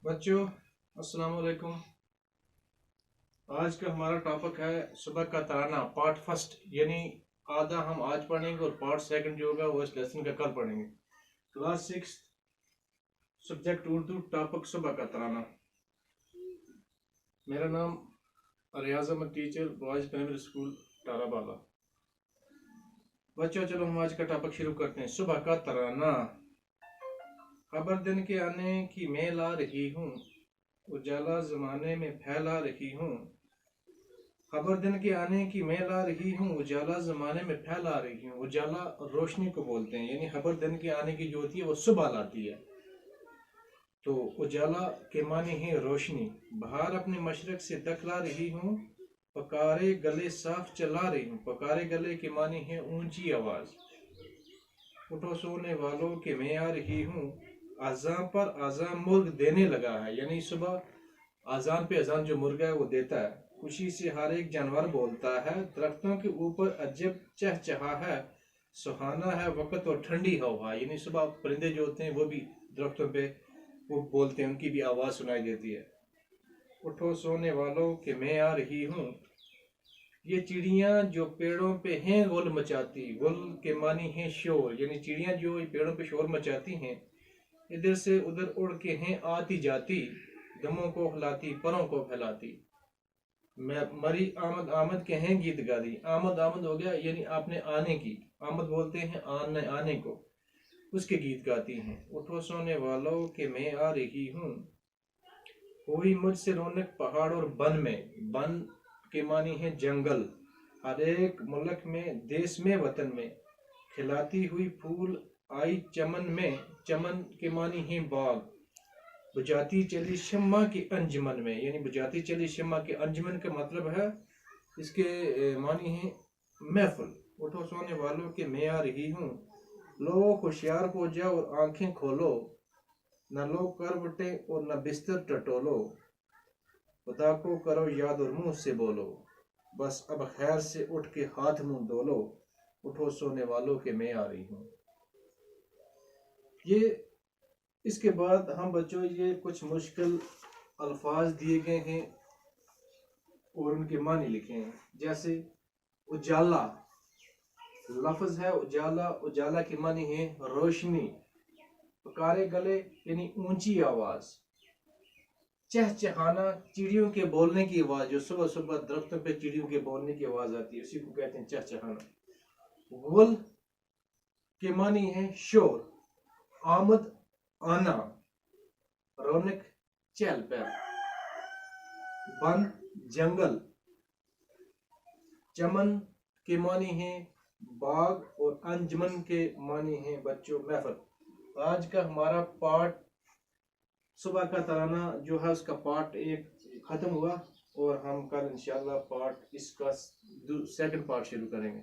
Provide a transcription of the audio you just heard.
बच्चों, अस्सलाम वालेकुम। आज का हमारा टॉपिक है सुबह का तराना पार्ट फर्स्ट, यानी आधा हम आज पढ़ेंगे और पार्ट सेकंड जो होगा वो इस लेसन का कल पढ़ेंगे। क्लास 6 सब्जेक्ट उर्दू, टॉपिक सुबह का तराना। मेरा नाम Riyaz Ahmad, teacher, boys primary school Tarabala. बच्चों, चलो हम आज का टॉपिक शुरू करते हैं। सुबह का तराना। खबर दिन के आने की मैं ला रही हूँ, उजाला जमाने में फैला रही हूँ। खबर दिन के आने की मैं ला रही हूँ, उजाला जमाने में फैला रही हूँ। उजाला रोशनी को बोलते हैं, यानी खबर दिन के आने की जो होती है वो सुबह लाती है। तो उजाला के माने हैं रोशनी। बाहर अपने मशरक से दखला रही हूँ, पकारे गले साफ चला रही हूँ। पकारे गले के माने हैं ऊंची आवाज। उठो सोने वालों के मैं आ रही हूँ, अजान पर अजान मुर्ग देने लगा है, यानी सुबह अजान पे अजान जो मुर्गा है वो देता है। खुशी से हर एक जानवर बोलता है, दरख्तों के ऊपर अजब चहचहा है। सुहाना है वक्त और ठंडी हवा, यानी सुबह परिंदे जो होते हैं वो भी दरख्तों पे वो बोलते हैं, उनकी भी आवाज सुनाई देती है। उठो सोने वालों के मैं आ रही हूँ, ये चिड़ियां जो पेड़ों पे हैं गुल मचाती। गुल के मानी है शोर, यानी चिड़ियां जो पेड़ों पे शोर मचाती हैं। इधर से उधर उड़ के हैं आती जाती, दमों को हिलाती परों को फैलाती। मैं मरी आमद आमद के हैं गीत गाती। आमद आमद हो गया यानी आपने आने की, आमद बोलते हैं आने आने को, उसके गीत गाती हैं। उठो सोने वालों के मैं आ रही हूँ, हुई मुझसे रौनक पहाड़ और बन में। बन के मानी है जंगल। हर एक मुल्क में, देश में, वतन में खिलाती हुई फूल आई चमन में। चमन के मानी है बाग। बुझाती चली शम्मा की अंजुमन में, यानी बुझाती चली शम्मा की अंजुमन का मतलब है, इसके मानी है महफिल। उठो सोने वालों के मैं आ रही हूँ, लो होशियार हो जाओ और आंखें खोलो। न लो करवटे और न बिस्तर टटोलो, खुदा को करो याद और मुंह से बोलो। बस अब खैर से उठ के हाथ मुंह धो लो। उठो सोने वालों के मैं आ रही हूँ। ये इसके बाद हम बच्चों ये कुछ मुश्किल अल्फाज दिए गए हैं और उनके मानी लिखे हैं। जैसे उजाला, लफ्ज है उजाला। उजाला के मानी है रोशनी। पुकारे गले यानी ऊंची आवाज। चहचहाना, चिड़ियों के बोलने की आवाज, जो सुबह सुबह दरख्तों पे चिड़ियों के बोलने की आवाज आती है, उसी को कहते हैं चहचहाना। गुल के मानी है शोर। आमद आना, रौनक चहल पहल। बन जंगल। चमन के मानी है बाग और अंजुमन के मानी है बच्चों महफिल। आज का हमारा पार्ट सुबह का तराना जो है उसका पार्ट 1 खत्म हुआ और हम कल इंशाल्लाह पार्ट इसका सेकंड पार्ट शुरू करेंगे।